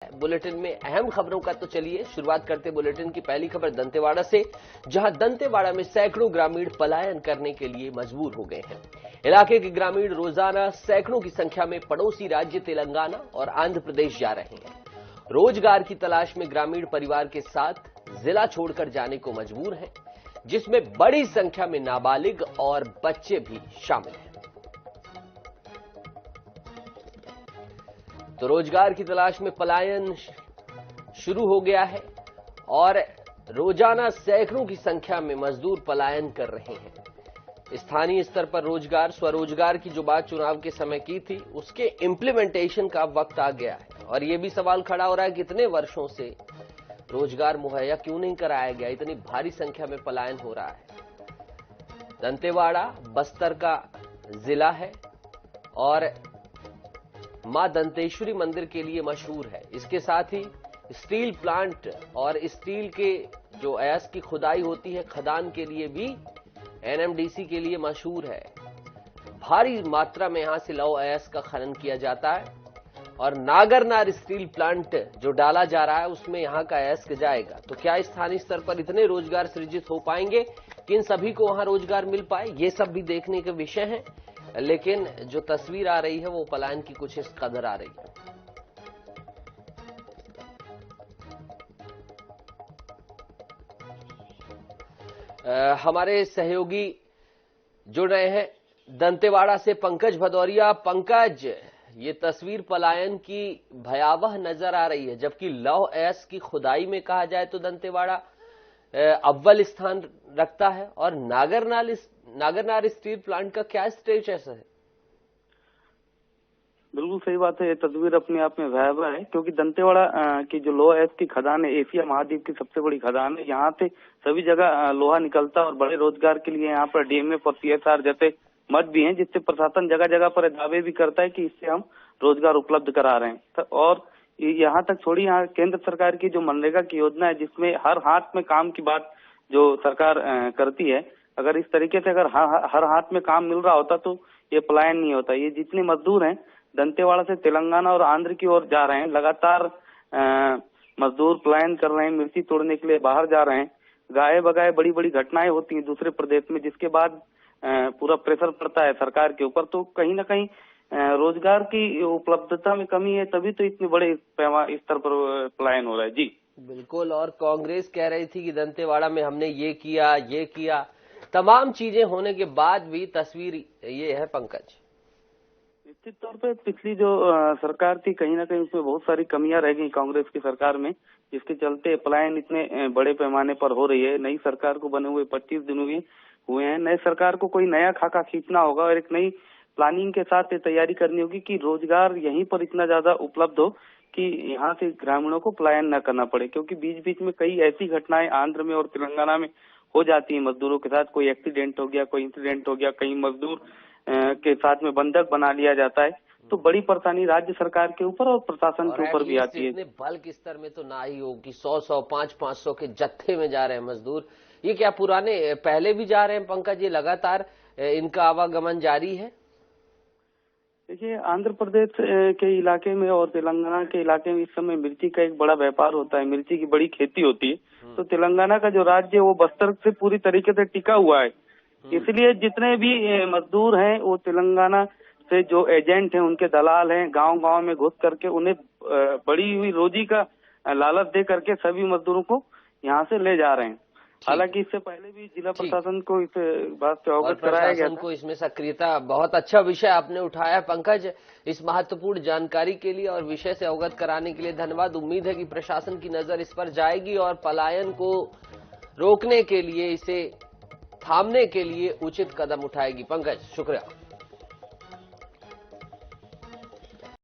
Bulletin में अहम खबरों का तो चलिए शुरुआत करते बुलेटिन की पहली खबर दंतेवाड़ा से, जहां दंतेवाड़ा में सैकड़ों ग्रामीण पलायन करने के लिए मजबूर हो गए हैं। इलाके के ग्रामीण रोजाना सैकड़ों की संख्या में पड़ोसी राज्य तेलंगाना और आंध्र प्रदेश जा रहे हैं। रोजगार की तलाश में ग्रामीण परिवार के साथ जिला छोड़कर जाने को मजबूर हैं, जिसमें बड़ी संख्या में नाबालिग और बच्चे भी शामिल हैं। तो रोजगार की तलाश में पलायन शुरू हो गया है और रोजाना सैकड़ों की संख्या में मजदूर पलायन कर रहे हैं। स्थानीय स्तर पर रोजगार, स्वरोजगार की जो बात चुनाव के समय की थी, उसके इम्प्लीमेंटेशन का वक्त आ गया है और यह भी सवाल खड़ा हो रहा है कि इतने वर्षों से रोजगार मुहैया क्यों नहीं कराया गया, इतनी भारी संख्या में पलायन हो रहा है। दंतेवाड़ा बस्तर का जिला है और मां दंतेश्वरी मंदिर के लिए मशहूर है। इसके साथ ही स्टील प्लांट और स्टील के जो अयस्क की खुदाई होती है खदान के लिए भी एनएमडीसी के लिए मशहूर है। भारी मात्रा में यहां से लौह अयस्क का खनन किया जाता है और नागरनार स्टील प्लांट जो डाला जा रहा है उसमें यहां का अयस्क जाएगा। तो क्या स्थानीय स्तर पर इतने रोजगार सृजित हो पाएंगे कि इन सभी को वहां रोजगार मिल पाए, ये सब भी देखने के विषय हैं। लेकिन जो तस्वीर आ रही है वो पलायन की कुछ इस कदर आ रही है। हमारे सहयोगी जुड़ रहे हैं दंतेवाड़ा से, पंकज भदौरिया। पंकज, ये तस्वीर पलायन की भयावह नजर आ रही है, जबकि लौह अयस्क की खुदाई में कहा जाए तो दंतेवाड़ा अव्वल स्थान रखता है और नागरनार स्टील प्लांट का क्या स्टेटस है? बिल्कुल सही बात है। ये तस्वीर अपने आप में भयावह है, क्योंकि दंतेवाड़ा की जो लोहा अयस्क की खदान है, एशिया महाद्वीप की सबसे बड़ी खदान है। यहाँ से सभी जगह लोहा निकलता है और बड़े रोजगार के लिए यहाँ पर डीएमएफ और सीएसआर जैसे मठ भी हैं, जिससे प्रशासन जगह जगह पर दावे भी करता है कि इससे हम रोजगार उपलब्ध करा रहे हैं। और यहाँ तक छोड़ी, यहाँ केंद्र सरकार की जो मनरेगा की योजना है, जिसमें हर हाथ में काम की बात जो सरकार करती है, अगर इस तरीके से अगर हर हाथ में काम मिल रहा होता तो ये पलायन नहीं होता। ये जितने मजदूर हैं दंतेवाड़ा से तेलंगाना और आंध्र की ओर जा रहे हैं, लगातार मजदूर पलायन कर रहे हैं, मिर्ची तोड़ने के लिए बाहर जा रहे हैं। गाये बगाए बड़ी बड़ी घटनाएं होती हैं दूसरे प्रदेश में, जिसके बाद पूरा प्रेशर पड़ता है सरकार के ऊपर। तो कहीं ना कहीं रोजगार की उपलब्धता में कमी है, तभी तो इतने बड़े स्तर पर पलायन हो रहा है। जी बिल्कुल। और कांग्रेस कह रही थी कि दंतेवाड़ा में हमने ये किया, तमाम चीजें होने के बाद भी तस्वीर ये है। पंकज, निश्चित तौर पे पिछली जो सरकार थी, कहीं ना कहीं उसमें बहुत सारी कमियां रह गई कांग्रेस की सरकार में, जिसके चलते पलायन इतने बड़े पैमाने पर हो रही है। नई सरकार को बने हुए 25 दिन हुए हैं। नई सरकार को कोई नया खाका खींचना होगा और एक नई प्लानिंग के साथ तैयारी करनी होगी कि रोजगार यहीं पर इतना ज्यादा उपलब्ध हो कि यहाँ से ग्रामीणों को पलायन न करना पड़े। क्योंकि बीच बीच में कई ऐसी घटनाएं आंध्र में और तेलंगाना में हो जाती है मजदूरों के साथ। कोई एक्सीडेंट हो गया, कोई इंसिडेंट हो गया, कहीं मजदूर के साथ में बंधक बना लिया जाता है। तो बड़ी परेशानी राज्य सरकार के ऊपर और प्रशासन के ऊपर भी आती है। बल्क स्तर में तो ना ही हो कि 100 500 के जत्थे में जा रहे हैं मजदूर। ये क्या पुराने पहले भी जा रहे हैं पंकज? ये लगातार इनका आवागमन जारी है? देखिए, आंध्र प्रदेश के इलाके में और तेलंगाना के इलाके में इस समय मिर्ची का एक बड़ा व्यापार होता है, मिर्ची की बड़ी खेती होती है। तो तेलंगाना का जो राज्य है वो बस्तर से पूरी तरीके से टिका हुआ है। इसलिए जितने भी मजदूर हैं वो तेलंगाना से जो एजेंट हैं, उनके दलाल हैं, गांव-गांव में घुस करके उन्हें बड़ी हुई रोजी का लालच दे करके सभी मजदूरों को यहां से ले जा रहे हैं। हालांकि इससे पहले भी जिला प्रशासन को इस बात से अवगत कराया गया था। इसमें सक्रियता, बहुत अच्छा विषय आपने उठाया पंकज। इस महत्वपूर्ण जानकारी के लिए और विषय से अवगत कराने के लिए धन्यवाद। उम्मीद है कि प्रशासन की नजर इस पर जाएगी और पलायन को रोकने के लिए, इसे थामने के लिए उचित कदम उठाएगी। पंकज, शुक्रिया।